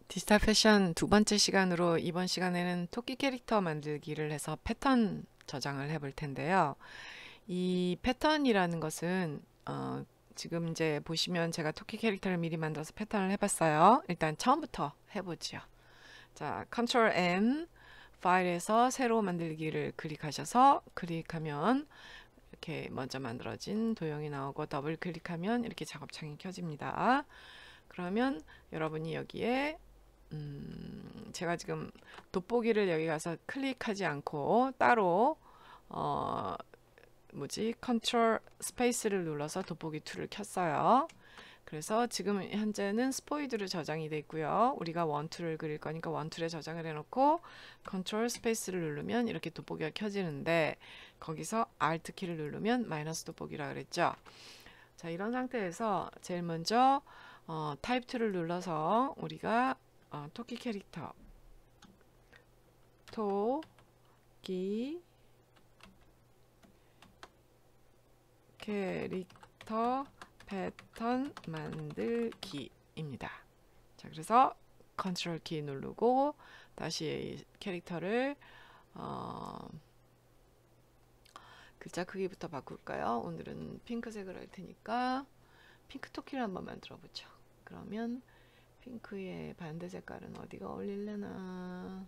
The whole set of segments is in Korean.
디지털 패션 두 번째 시간으로 이번 시간에는 토끼 캐릭터 만들기를 해서 패턴 저장을 해볼 텐데요. 이 패턴이라는 것은 지금 이제 보시면 제가 토끼 캐릭터를 미리 만들어서 패턴을 해봤어요. 일단 처음부터 해보죠. 자, Ctrl N 파일에서 새로 만들기를 클릭하셔서 클릭하면 이렇게 먼저 만들어진 도형이 나오고 더블 클릭하면 이렇게 작업창이 켜집니다. 그러면 여러분이 여기에 제가 지금 돋보기를 여기 가서 클릭하지 않고 따로 컨트롤 스페이스를 눌러서 돋보기 2를 켰어요. 그래서 지금 현재는 스포이드로 저장이 돼 있고요. 우리가 원툴을 그릴 거니까 원툴에 저장을 해놓고 컨트롤 스페이스를 누르면 이렇게 돋보기가 켜지는데 거기서 Alt 키를 누르면 마이너스 돋보기라 그랬죠. 자, 이런 상태에서 제일 먼저 타입 2를 눌러서 우리가 토끼 캐릭터 토끼 캐릭터 패턴 만들기입니다. 자, 그래서 컨트롤 키 누르고 다시 캐릭터를 글자 크기부터 바꿀까요? 오늘은 핑크색을 할 테니까 핑크 토끼를 한번 만들어 보죠. 그러면 핑크의 반대 색깔은 어디가 어울릴려나?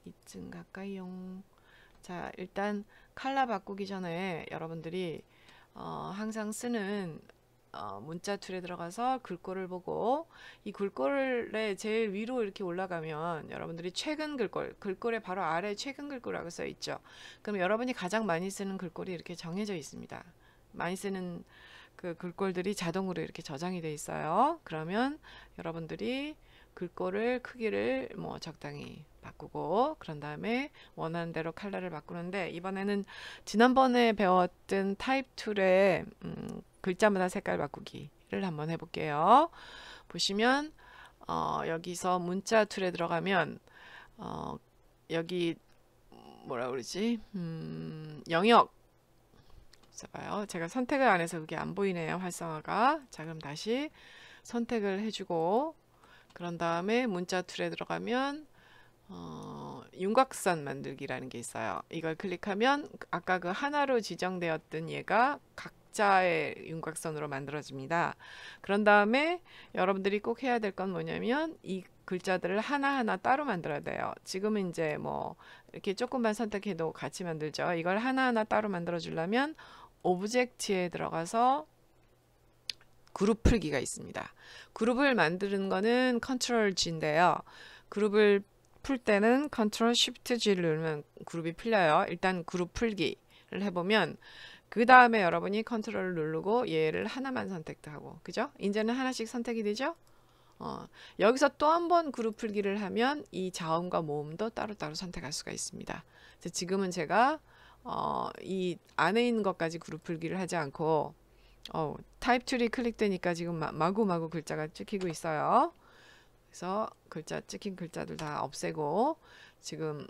이쯤 가까이용. 자, 일단 컬러 바꾸기 전에 여러분들이 항상 쓰는 문자 툴에 들어가서 글꼴을 보고 이 글꼴의 제일 위로 이렇게 올라가면 여러분들이 최근 글꼴의 바로 아래 최근 글꼴이라고 써 있죠. 그럼 여러분이 가장 많이 쓰는 글꼴이 이렇게 정해져 있습니다. 많이 쓰는 그 글꼴들이 자동으로 이렇게 저장이 돼 있어요. 그러면 여러분들이 글꼴을 크기를 뭐 적당히 바꾸고 그런 다음에 원하는 대로 컬러를 바꾸는데 이번에는 지난번에 배웠던 타입 툴의 글자마다 색깔 바꾸기를 한번 해볼게요. 보시면 여기서 문자 툴에 들어가면 여기 뭐라 그러지? 영역 봐요. 제가 선택을 안 해서 그게 안 보이네요. 활성화가. 자, 그럼 다시 선택을 해주고 그런 다음에 문자 툴에 들어가면 윤곽선 만들기라는 게 있어요. 이걸 클릭하면 아까 그 하나로 지정되었던 얘가 각자의 윤곽선으로 만들어집니다. 그런 다음에 여러분들이 꼭 해야 될 건 뭐냐면 이 글자들을 하나하나 따로 만들어야 돼요. 지금은 이제 뭐 이렇게 조금만 선택해도 같이 만들죠. 이걸 하나하나 따로 만들어 주려면 오브젝트에 들어가서 그룹 풀기가 있습니다. 그룹을 만드는 거는 컨트롤 G인데요. 그룹을 풀 때는 컨트롤 쉬프트 G를 누르면 그룹이 풀려요. 일단 그룹 풀기를 해보면 그 다음에 여러분이 컨트롤을 누르고 얘를 하나만 선택하고 그죠? 이제는 하나씩 선택이 되죠? 여기서 또 한 번 그룹 풀기를 하면 이 자음과 모음도 따로따로 선택할 수가 있습니다. 지금은 제가 이 안에 있는 것까지 그룹 풀기를 하지 않고 타입 툴이 클릭되니까 지금 마구마구 글자가 찍히고 있어요. 그래서 찍힌 글자들 다 없애고 지금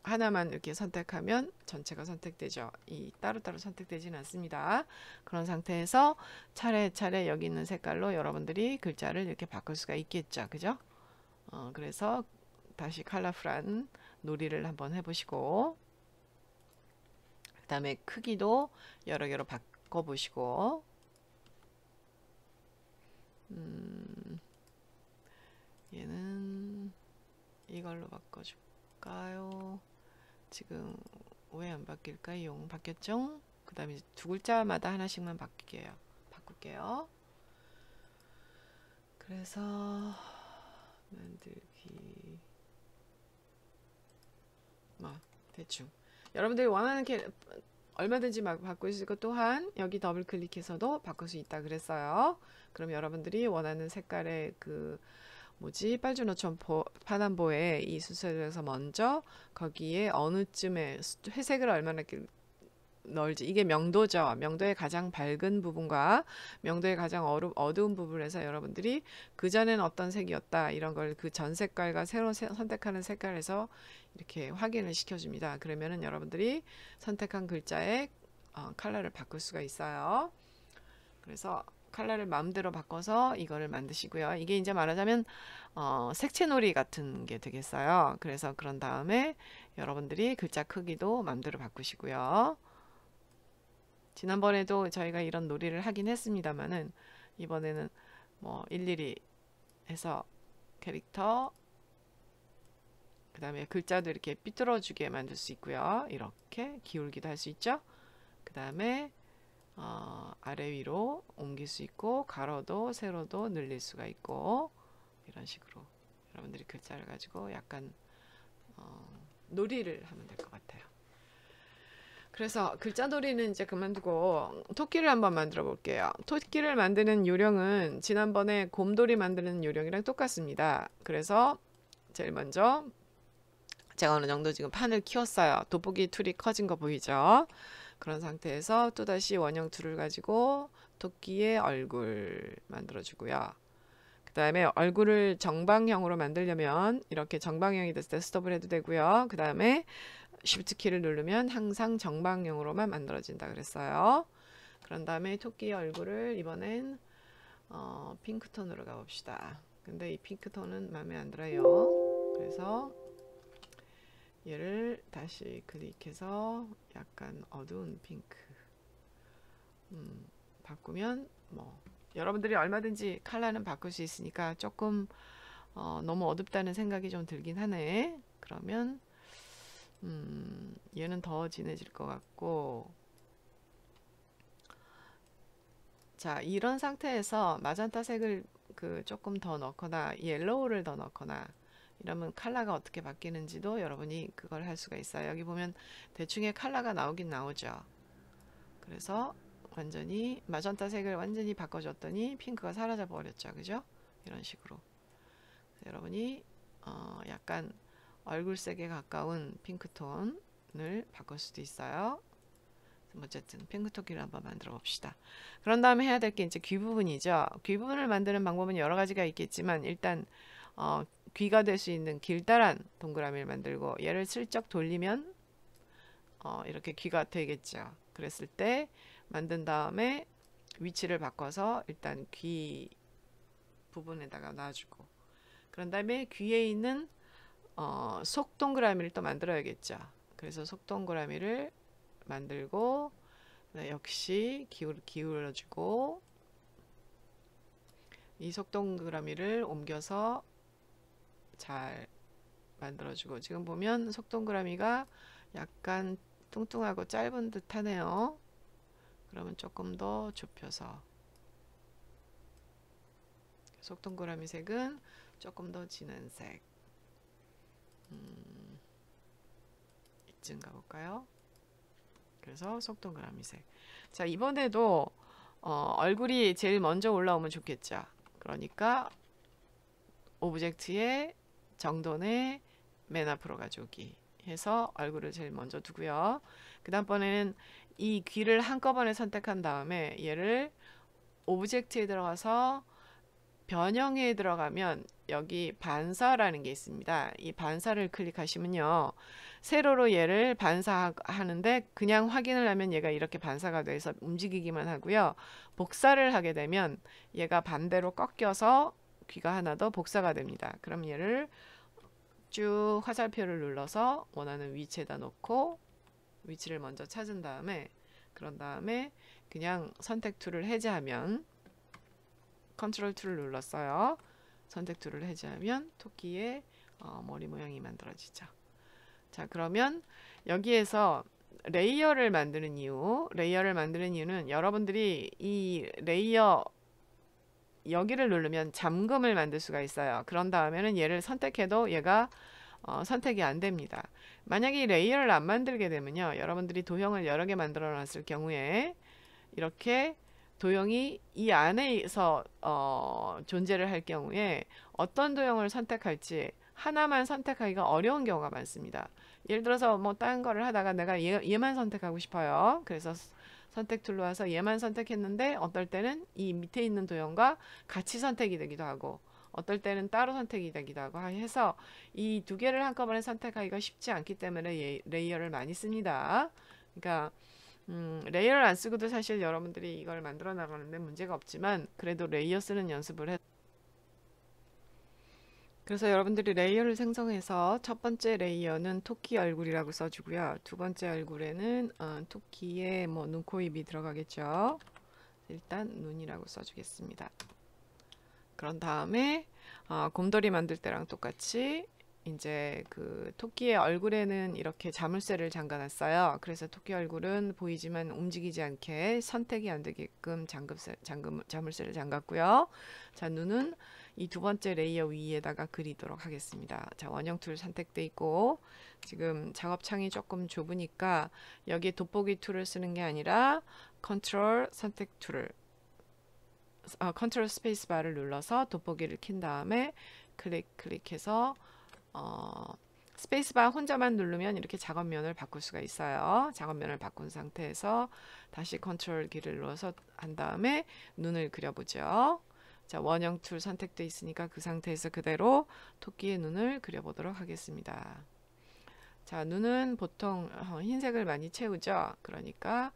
하나만 이렇게 선택하면 전체가 선택되죠. 이 따로따로 선택되지는 않습니다. 그런 상태에서 차례차례 여기 있는 색깔로 여러분들이 글자를 이렇게 바꿀 수가 있겠죠. 그죠? 그래서 다시 컬러풀한 놀이를 한번 해보시고 그 다음에 크기도 여러 개로 바꿔보시고 얘는 이걸로 바꿔줄까요? 지금 왜 안 바뀔까요? 바뀌었죠? 그 다음에 두 글자마다 하나씩만 바꿀게요. 그래서 만들기 대충 여러분들이 원하는 얼마든지 바꿀 수 있고 또한 여기 더블 클릭해서도 바꿀 수 있다 그랬어요. 그럼 여러분들이 원하는 색깔의 빨주노천 파남보에 이 수술에서 먼저 거기에 어느 쯤에 회색을 얼마나 넣을지 이게 명도죠. 명도의 가장 밝은 부분과 명도의 가장 어두운 부분에서 여러분들이 그전엔 어떤 색이었다 이런 걸 그 전 색깔과 새로 선택하는 색깔에서 이렇게 확인을 시켜줍니다. 그러면은 여러분들이 선택한 글자의 컬러를 바꿀 수가 있어요. 그래서 컬러를 마음대로 바꿔서 이거를 만드시고요. 이게 이제 말하자면 색채놀이 같은 게 되겠어요. 그래서 그런 다음에 여러분들이 글자 크기도 마음대로 바꾸시고요. 지난번에도 저희가 이런 놀이를 하긴 했습니다만은 이번에는 뭐 일일이 해서 캐릭터 그 다음에 글자도 이렇게 삐뚤어지게 만들 수 있고요. 이렇게 기울기도 할 수 있죠. 그 다음에 아래 위로 옮길 수 있고 가로도 세로도 늘릴 수가 있고 이런 식으로 여러분들이 글자를 가지고 약간 놀이를 하면 될 것 같아요. 그래서 글자 놀이는 이제 그만두고 토끼를 한번 만들어 볼게요. 토끼를 만드는 요령은 지난번에 곰돌이 만드는 요령이랑 똑같습니다. 그래서 제일 먼저 제가 어느 정도 지금 판을 키웠어요. 돋보기 툴이 커진 거 보이죠? 그런 상태에서 또다시 원형 툴을 가지고 토끼의 얼굴 만들어 주고요. 그 다음에 얼굴을 정방형으로 만들려면 이렇게 정방형이 됐을 때 스톱을 해도 되고요. 그 다음에 Shift 키를 누르면 항상 정방형으로만 만들어진다 그랬어요. 그런 다음에 토끼의 얼굴을 이번엔 핑크톤으로 가봅시다. 근데 이 핑크톤은 마음에 안 들어요. 그래서 얘를 다시 클릭해서 약간 어두운 핑크 바꾸면 뭐 여러분들이 얼마든지 컬러는 바꿀 수 있으니까 조금 너무 어둡다는 생각이 좀 들긴 하네. 그러면 얘는 더 진해질 것 같고, 자 이런 상태에서 마젠타 색을 조금 더 넣거나 옐로우를 더 넣거나 이러면 컬러가 어떻게 바뀌는지도 여러분이 그걸 할 수가 있어요. 여기 보면 대충의 컬러가 나오긴 나오죠. 그래서 완전히 마젠타 색을 완전히 바꿔줬더니 핑크가 사라져 버렸죠. 그죠? 이런 식으로 여러분이 약간 얼굴색에 가까운 핑크톤을 바꿀 수도 있어요. 어쨌든 핑크토끼를 한번 만들어 봅시다. 그런 다음에 해야 될 게 이제 귀 부분이죠. 귀 부분을 만드는 방법은 여러 가지가 있겠지만 일단 귀가 될 수 있는 길다란 동그라미를 만들고 얘를 슬쩍 돌리면 이렇게 귀가 되겠죠. 그랬을 때 만든 다음에 위치를 바꿔서 일단 귀 부분에다가 놔주고 그런 다음에 귀에 있는 속 동그라미를 또 만들어야겠죠. 그래서 속 동그라미를 만들고 역시 기울여주고 이 속 동그라미를 옮겨서 잘 만들어주고 지금 보면 속 동그라미가 약간 뚱뚱하고 짧은 듯 하네요. 그러면 조금 더 좁혀서 속 동그라미 색은 조금 더 진한 색 이쯤 가볼까요? 그래서 속 동그라미색. 자 이번에도 얼굴이 제일 먼저 올라오면 좋겠죠. 그러니까 오브젝트의 정돈에 맨 앞으로 가져오기 해서 얼굴을 제일 먼저 두고요. 그 다음번에는 이 귀를 한꺼번에 선택한 다음에 얘를 오브젝트에 들어가서 변형에 들어가면 여기 반사라는 게 있습니다. 이 반사를 클릭하시면요. 세로로 얘를 반사하는데 그냥 확인을 하면 얘가 이렇게 반사가 돼서 움직이기만 하고요. 복사를 하게 되면 얘가 반대로 꺾여서 귀가 하나 더 복사가 됩니다. 그럼 얘를 쭉 화살표를 눌러서 원하는 위치에다 놓고 위치를 먼저 찾은 다음에 그런 다음에 그냥 선택 툴을 해제하면 컨트롤 툴을 눌렀어요. 선택 툴을 해제하면 토끼의 머리 모양이 만들어지죠. 자 그러면 여기에서 레이어를 만드는 이유는 여러분들이 이 레이어 여기를 누르면 잠금을 만들 수가 있어요. 그런 다음에는 얘를 선택해도 얘가 선택이 안 됩니다. 만약에 이 레이어를 안 만들게 되면요. 여러분들이 도형을 여러 개 만들어 놨을 경우에 이렇게 도형이 이 안에서 존재를 할 경우에 어떤 도형을 선택할지 하나만 선택하기가 어려운 경우가 많습니다. 예를 들어서 뭐 다른 거를 하다가 내가 얘만 선택하고 싶어요. 그래서 선택 툴로 와서 얘만 선택했는데 어떨 때는 이 밑에 있는 도형과 같이 선택이 되기도 하고 어떨 때는 따로 선택이 되기도 하고 해서 이 두 개를 한꺼번에 선택하기가 쉽지 않기 때문에 레이어를 많이 씁니다. 그러니까 레이어를 안 쓰고도 사실 여러분들이 이걸 만들어 나가는데 문제가 없지만 그래도 레이어 쓰는 연습을 해. 그래서 여러분들이 레이어를 생성해서 첫 번째 레이어는 토끼 얼굴이라고 써주고요. 두 번째 얼굴에는 토끼의 뭐 눈, 코, 입이 들어가겠죠. 일단 눈이라고 써주겠습니다. 그런 다음에 곰돌이 만들 때랑 똑같이 이제 그 토끼의 얼굴에는 이렇게 자물쇠를 잠가놨어요. 그래서 토끼 얼굴은 보이지만 움직이지 않게 선택이 안 되게끔 자물쇠를 잠갔고요. 자, 눈은 이 두 번째 레이어 위에다가 그리도록 하겠습니다. 자, 원형 툴 선택돼 있고 지금 작업창이 조금 좁으니까 여기에 돋보기 툴을 쓰는 게 아니라 컨트롤 선택 툴을 컨트롤 스페이스 바를 눌러서 돋보기를 킨 다음에 클릭해서 스페이스 바 혼자만 누르면 이렇게 작업면을 바꿀 수가 있어요. 작업면을 바꾼 상태에서 다시 컨트롤 키를 눌러서 한 다음에 눈을 그려보죠. 자, 원형 툴 선택돼 있으니까 그 상태에서 그대로 토끼의 눈을 그려보도록 하겠습니다. 자, 눈은 보통 흰색을 많이 채우죠. 그러니까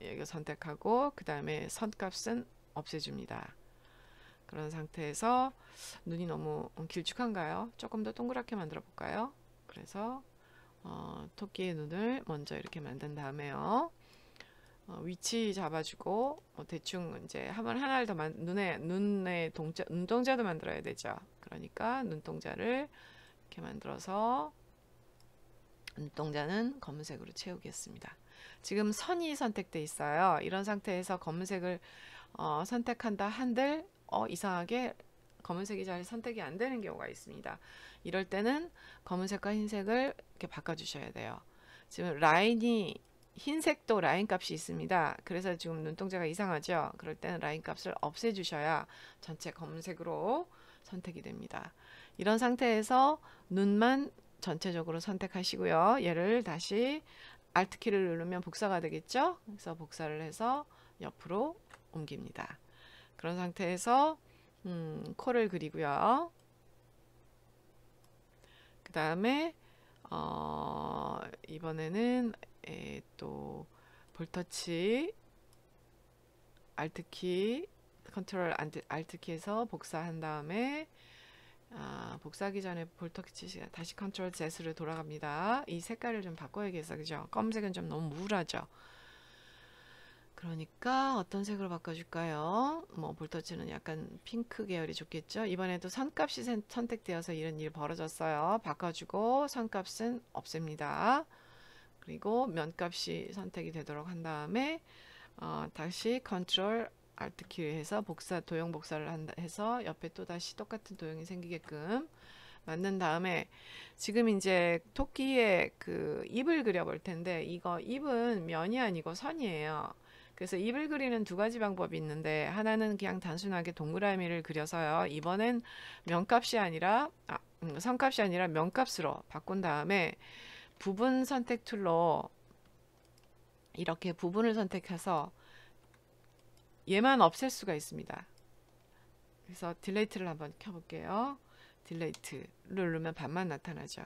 여기 선택하고 그 다음에 선값은 없애줍니다. 그런 상태에서 눈이 너무 길쭉한가요? 조금 더 동그랗게 만들어 볼까요? 그래서 토끼의 눈을 먼저 이렇게 만든 다음에요. 위치 잡아주고 대충 이제 한번 하나를 더 눈의 눈동자도 만들어야 되죠. 그러니까 눈동자를 이렇게 만들어서 눈동자는 검은색으로 채우겠습니다. 지금 선이 선택돼 있어요. 이런 상태에서 검은색을 선택한다 한들 이상하게 검은색이 잘 선택이 안 되는 경우가 있습니다. 이럴 때는 검은색과 흰색을 이렇게 바꿔주셔야 돼요. 지금 라인이 흰색도 라인 값이 있습니다. 그래서 지금 눈동자가 이상하죠. 그럴 때는 라인 값을 없애주셔야 전체 검은색으로 선택이 됩니다. 이런 상태에서 눈만 전체적으로 선택하시고요. 얘를 다시 Alt키를 누르면 복사가 되겠죠. 그래서 복사를 해서 옆으로 옮깁니다. 그런 상태에서 코를 그리고요. 그 다음에 이번에는 또 볼터치 Alt키 컨트롤 Alt키에서 복사한 다음에 복사하기 전에 볼터치 다시 컨트롤 Z로 돌아갑니다. 이 색깔을 좀 바꿔야겠어, 그죠? 검은색은 좀 너무 우울하죠. 그러니까 어떤 색으로 바꿔줄까요? 뭐 볼터치는 약간 핑크 계열이 좋겠죠. 이번에도 선값이 선택되어서 이런 일이 벌어졌어요. 바꿔주고 선값은 없앱니다. 그리고 면값이 선택이 되도록 한 다음에 다시 컨트롤 Alt키를 해서 도형 복사를 해서 옆에 또 다시 똑같은 도형이 생기게끔 만든 다음에 지금 이제 토끼의 그 입을 그려볼 텐데 이거 입은 면이 아니고 선이에요. 그래서 입을 그리는 두 가지 방법이 있는데 하나는 그냥 단순하게 동그라미를 그려서요. 이번엔 면값이 아니라 선값이 아니라 면값으로 바꾼 다음에 부분 선택 툴로 이렇게 부분을 선택해서 얘만 없앨 수가 있습니다. 그래서 딜레이트를 한번 켜볼게요. 딜레이트를 누르면 반만 나타나죠.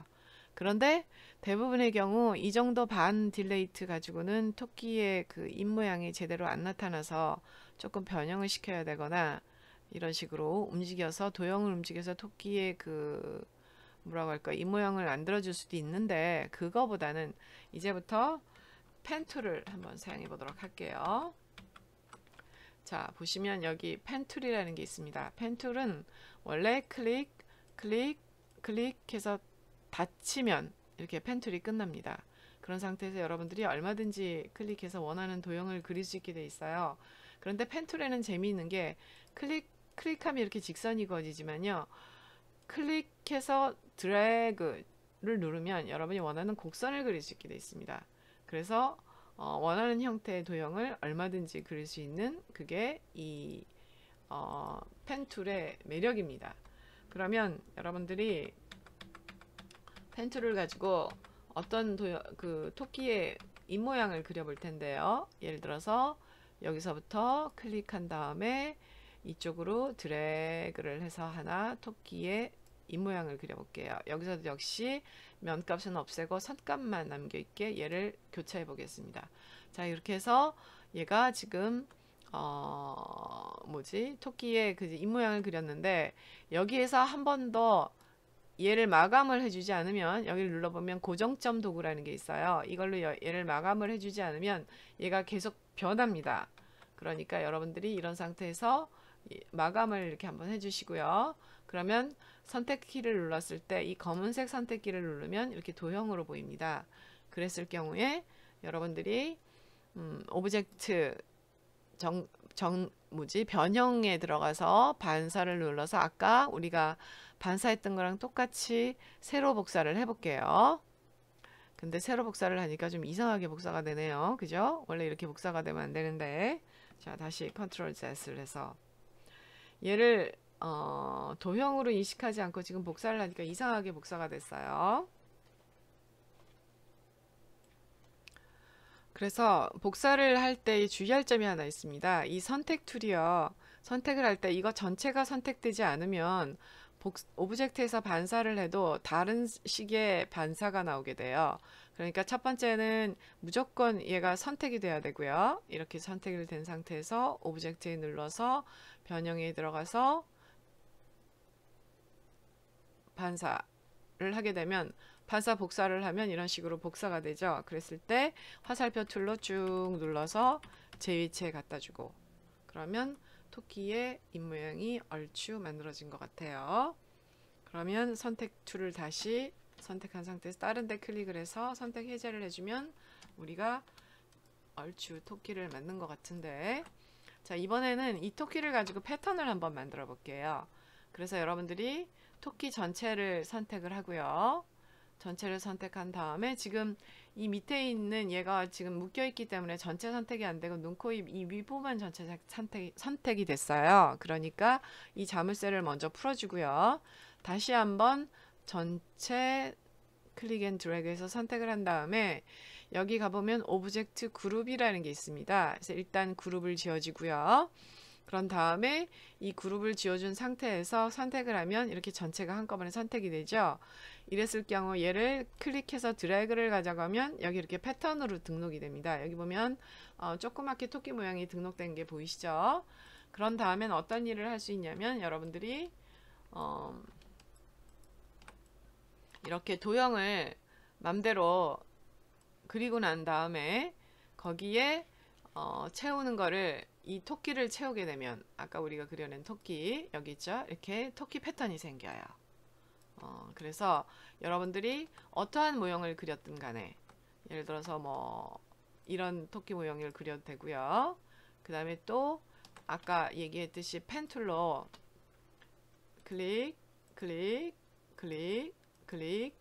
그런데 대부분의 경우 이 정도 반 딜레이트 가지고는 토끼의 그 입 모양이 제대로 안 나타나서 조금 변형을 시켜야 되거나 이런 식으로 움직여서 도형을 움직여서 토끼의 그 뭐라고 할까 입 모양을 만들어줄 수도 있는데 그거보다는 이제부터 펜 툴을 한번 사용해 보도록 할게요. 자, 보시면 여기 펜 툴이라는 게 있습니다. 펜 툴은 원래 클릭해서 닫히면 이렇게 펜 툴이 끝납니다. 그런 상태에서 여러분들이 얼마든지 클릭해서 원하는 도형을 그릴 수 있게 돼 있어요. 그런데 펜 툴에는 재미있는 게 클릭하면 이렇게 직선이 그어지지만요. 클릭해서 드래그를 누르면 여러분이 원하는 곡선을 그릴 수 있게 돼 있습니다. 그래서 원하는 형태의 도형을 얼마든지 그릴 수 있는 그게 이 펜 툴의 매력입니다. 그러면 여러분들이 펜 툴을 가지고 어떤 그 토끼의 입 모양을 그려볼 텐데요. 예를 들어서 여기서부터 클릭한 다음에 이쪽으로 드래그를 해서 하나 토끼의 입 모양을 그려볼게요. 여기서도 역시 면값은 없애고 선값만 남겨있게 얘를 교차해 보겠습니다. 자, 이렇게 해서 얘가 지금 토끼의 그 입 모양을 그렸는데, 여기에서 한 번 더 얘를 마감을 해주지 않으면, 여기를 눌러보면 고정점 도구라는 게 있어요. 이걸로 얘를 마감을 해주지 않으면 얘가 계속 변합니다. 그러니까 여러분들이 이런 상태에서 마감을 이렇게 한번 해주시고요. 그러면 선택키를 눌렀을 때 이 검은색 선택키를 누르면 이렇게 도형으로 보입니다. 그랬을 경우에 여러분들이 오브젝트 변형에 들어가서 반사를 눌러서 아까 우리가 반사했던 거랑 똑같이 세로 복사를 해볼게요. 근데 세로 복사를 하니까 좀 이상하게 복사가 되네요. 그죠? 원래 이렇게 복사가 되면 안 되는데. 자, 다시 컨트롤 Z를 해서 얘를 도형으로 인식하지 않고 지금 복사를 하니까 이상하게 복사가 됐어요. 그래서 복사를 할 때 주의할 점이 하나 있습니다. 이 선택 툴이요. 선택을 할 때 이거 전체가 선택되지 않으면 오브젝트에서 반사를 해도 다른 식의 반사가 나오게 돼요. 그러니까 첫 번째는 무조건 얘가 선택이 돼야 되고요. 이렇게 선택이 된 상태에서 오브젝트에 눌러서 변형에 들어가서 반사를 하게 되면, 반사 복사를 하면 이런 식으로 복사가 되죠. 그랬을 때 화살표 툴로 쭉 눌러서 제 위치에 갖다 주고, 그러면 토끼의 입 모양이 얼추 만들어진 것 같아요. 그러면 선택 툴을 다시 선택한 상태에서 다른 데 클릭을 해서 선택 해제를 해주면 우리가 얼추 토끼를 만든 것 같은데, 자, 이번에는 이 토끼를 가지고 패턴을 한번 만들어 볼게요. 그래서 여러분들이 토끼 전체를 선택을 하고요. 전체를 선택한 다음에 지금 이 밑에 있는 얘가 지금 묶여 있기 때문에 전체 선택이 안 되고 눈, 코, 입 이 윗부분 전체 선택이 됐어요. 그러니까 이 자물쇠를 먼저 풀어주고요. 다시 한번 전체 클릭 앤 드래그해서 선택을 한 다음에 여기 가보면 오브젝트 그룹이라는 게 있습니다. 그래서 일단 그룹을 지어주고요. 그런 다음에 이 그룹을 지어준 상태에서 선택을 하면 이렇게 전체가 한꺼번에 선택이 되죠. 이랬을 경우 얘를 클릭해서 드래그를 가져가면 여기 이렇게 패턴으로 등록이 됩니다. 여기 보면 조그맣게 토끼 모양이 등록된 게 보이시죠? 그런 다음엔 어떤 일을 할 수 있냐면 여러분들이 이렇게 도형을 맘대로 그리고 난 다음에 거기에 채우는 거를, 이 토끼를 채우게 되면 아까 우리가 그려낸 토끼 여기 있죠? 이렇게 토끼 패턴이 생겨요. 그래서 여러분들이 어떠한 모형을 그렸든 간에, 예를 들어서 뭐 이런 토끼 모형을 그려도 되고요. 그 다음에 또 아까 얘기했듯이 펜 툴로 클릭 클릭 클릭 클릭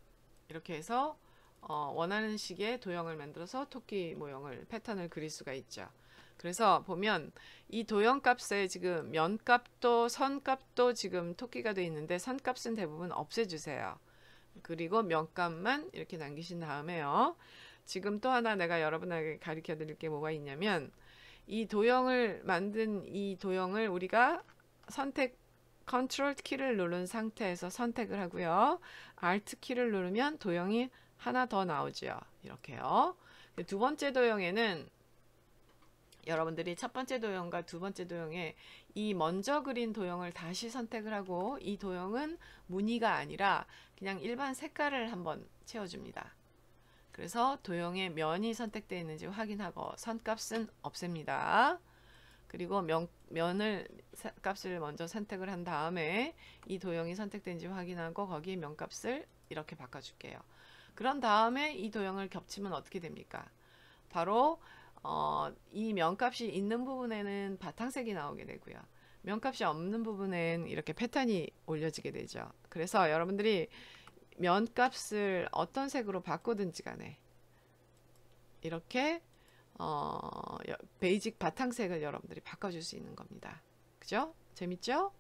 이렇게 해서 원하는 식의 도형을 만들어서 토끼 모형을 패턴을 그릴 수가 있죠. 그래서 보면 이 도형 값에 지금 면값도 선값도 지금 토끼가 되어 있는데 선값은 대부분 없애주세요. 그리고 면값만 이렇게 남기신 다음에요. 지금 또 하나 내가 여러분에게 가르쳐 드릴 게 뭐가 있냐면, 이 도형을 만든 이 도형을 우리가 선택 컨트롤 키를 누른 상태에서 선택을 하고요. Alt 키를 누르면 도형이 하나 더 나오죠. 이렇게요. 두 번째 도형에는 여러분들이 첫 번째 도형과 두 번째 도형에 이 먼저 그린 도형을 다시 선택을 하고, 이 도형은 무늬가 아니라 그냥 일반 색깔을 한번 채워줍니다. 그래서 도형의 면이 선택되어 있는지 확인하고 선값은 없앱니다. 그리고 면을 값을 먼저 선택을 한 다음에 이 도형이 선택된지 확인하고 거기에 면값을 이렇게 바꿔줄게요. 그런 다음에 이 도형을 겹치면 어떻게 됩니까? 바로 이 면값이 있는 부분에는 바탕색이 나오게 되고요. 면값이 없는 부분엔 이렇게 패턴이 올려지게 되죠. 그래서 여러분들이 면값을 어떤 색으로 바꾸든지 간에 이렇게 베이직 바탕색을 여러분들이 바꿔줄 수 있는 겁니다. 그죠? 재밌죠?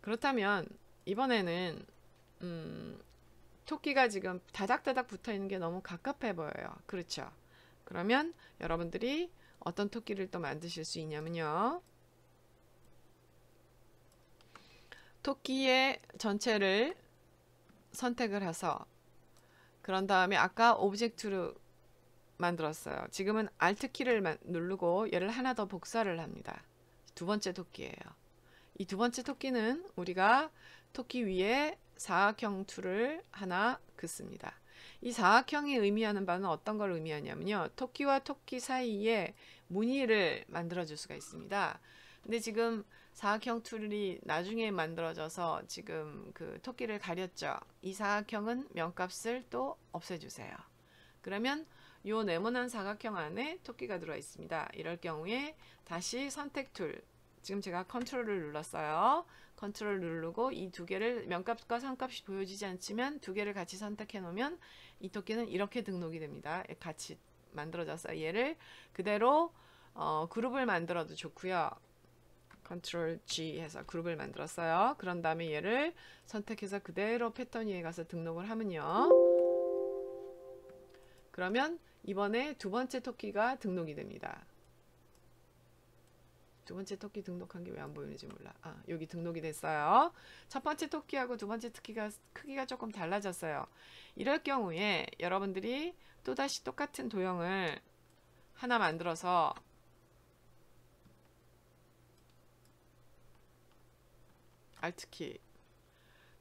그렇다면 이번에는 토끼가 지금 다닥다닥 붙어 있는 게 너무 갑갑해 보여요. 그렇죠? 그러면 여러분들이 어떤 토끼를 또 만드실 수 있냐면요. 토끼의 전체를 선택을 해서 그런 다음에 아까 오브젝트로 만들었어요. 지금은 Alt 키를 누르고 얘를 하나 더 복사를 합니다. 두 번째 토끼예요. 이 두 번째 토끼는 우리가 토끼 위에 사각형 툴을 하나 긋습니다. 이 사각형이 의미하는 바는 어떤 걸 의미하냐면요. 토끼와 토끼 사이에 무늬를 만들어 줄 수가 있습니다. 근데 지금 사각형 툴이 나중에 만들어져서 지금 그 토끼를 가렸죠. 이 사각형은 명값을 또 없애주세요. 그러면 요 네모난 사각형 안에 토끼가 들어와 있습니다. 이럴 경우에 다시 선택 툴, 지금 제가 컨트롤을 눌렀어요. 컨트롤 누르고 이 두 개를 명값과 상값이 보여지지 않지만 두 개를 같이 선택해 놓으면 이 토끼는 이렇게 등록이 됩니다. 같이 만들어졌어요. 얘를 그대로 그룹을 만들어도 좋고요. 컨트롤 G 해서 그룹을 만들었어요. 그런 다음에 얘를 선택해서 그대로 패턴 위에 가서 등록을 하면요. 그러면 이번에 두 번째 토끼가 등록이 됩니다. 두 번째 토끼 등록한 게 왜 안 보이는지 몰라. 아, 여기 등록이 됐어요. 첫 번째 토끼하고 두 번째 토끼가 크기가 조금 달라졌어요. 이럴 경우에 여러분들이 또다시 똑같은 도형을 하나 만들어서 Alt키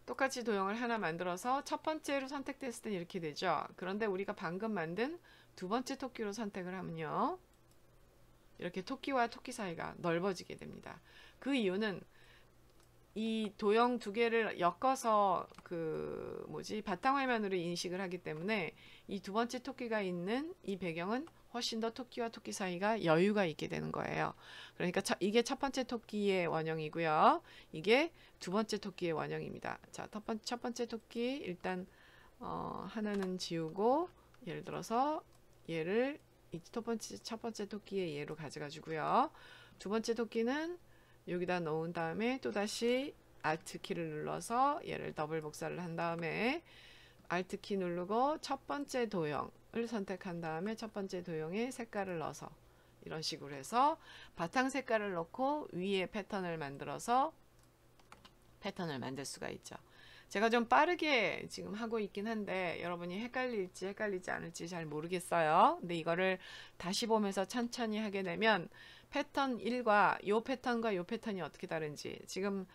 똑같이 도형을 하나 만들어서 첫 번째로 선택됐을 땐 이렇게 되죠. 그런데 우리가 방금 만든 두 번째 토끼로 선택을 하면요. 이렇게 토끼와 토끼 사이가 넓어지게 됩니다. 그 이유는 이 도형 두 개를 엮어서 그 바탕화면으로 인식을 하기 때문에 이 두 번째 토끼가 있는 이 배경은 훨씬 더 토끼와 토끼 사이가 여유가 있게 되는 거예요. 그러니까 이게 첫 번째 토끼의 원형이고요. 이게 두 번째 토끼의 원형입니다. 자, 첫 번째 토끼 일단 하나는 지우고 예를 들어서 얘를 첫 번째 토끼의 얘로 가져가지고요. 두 번째 토끼는 여기다 넣은 다음에 또다시 Alt 키를 눌러서 얘를 더블 복사를 한 다음에 Alt 키 누르고 첫 번째 도형을 선택한 다음에 첫 번째 도형에 색깔을 넣어서 이런 식으로 해서 바탕 색깔을 넣고 위에 패턴을 만들어서 패턴을 만들 수가 있죠. 제가 좀 빠르게 지금 하고 있긴 한데 여러분이 헷갈리지 않을지 잘 모르겠어요. 근데 이거를 다시 보면서 천천히 하게 되면 패턴 1과 요 패턴과 요 패턴이 어떻게 다른지 지금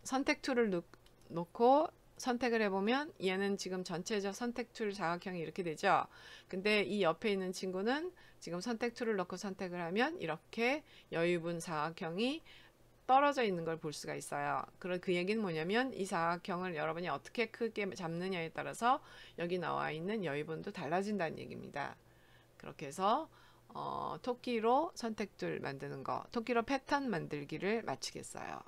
선택 툴을 놓고 선택을 해보면 얘는 지금 전체적 선택 툴 사각형이 이렇게 되죠. 근데 이 옆에 있는 친구는 지금 선택 툴을 넣고 선택을 하면 이렇게 여유분 사각형이 떨어져 있는 걸 볼 수가 있어요. 그 얘기는 뭐냐면 이 사각형을 여러분이 어떻게 크게 잡느냐에 따라서 여기 나와 있는 여유분도 달라진다는 얘기입니다. 그렇게 해서 토끼로 선택 툴 만드는 거, 토끼로 패턴 만들기를 마치겠어요.